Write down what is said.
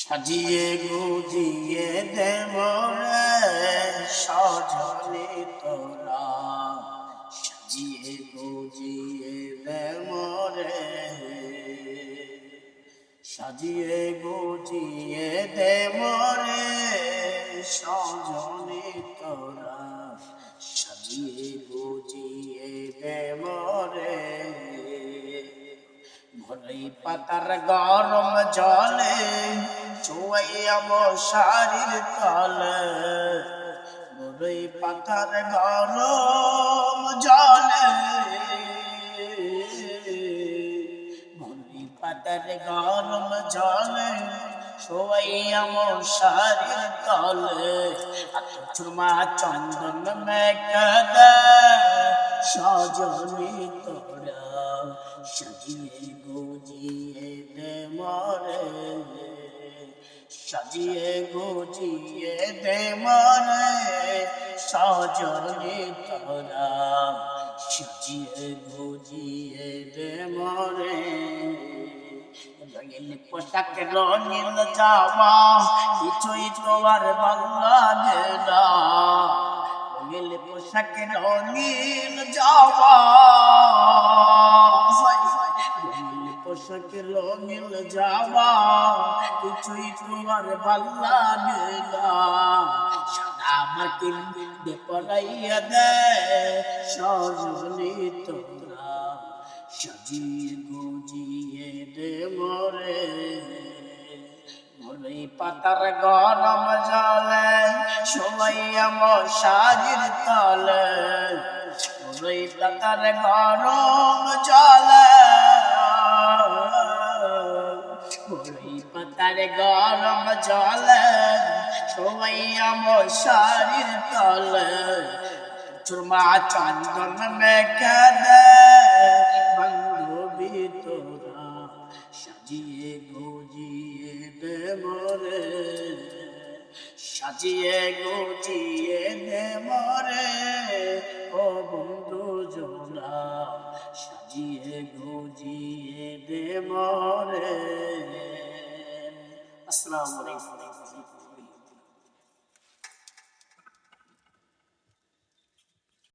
সাজিয়ে গুজিয়ে দেব রে সজনে তোরা, সাজিয়ে গুজিয়ে দেব রে, সাজিয়ে গুজিয়ে দেব রে সজনে তোরা, সাজিয়ে গুজিয়ে দেব রে। ভোরই পাতার গরম জলে চুয়াইয়া মশারির তলে, ভোরই পাতার গরম জলে, ভোরই পাতার গরম জলে চুয়াইয়া মশারির তলে, চুরমা চন্দন মেঘে সজনি তোরা, সাজিয়ে গুজিয়ে দে মরে, সাজিয়ে গুজিয়ে দে মরে সজনি তোরা, সাজিয়ে গুজিয়ে দে মরে। রঙিন পোশাক রঙিন জামা কিছুই তোমার বাংলা না, রঙিন পোশাক রঙিন জামা, পোশাক রঙিন জামা কিছুই তোমার বাংলা না, সাদা মাটির পরাইয়া দে সজনি তোরা, সাজিয়ে গুজিয়ে দে মরে। ভোরই পাতার গরম জলে শোয়াইয়া মশারির তলে, ভোরই পাতার গরম জলে, ভোরই পাতার গরম জলে শোয়াইয়া মশারির তলে, চুরমা চন্দন মেঘে দে বান্ধবী তোরা, সাজিয়ে গুজিয়ে দে মরে, সাজিয়ে গুজিয়ে দে মরে ও বন্ধু জোড়া, সাজিয়ে গুজিয়ে দে মরে। আসসালামু আলাইকুম।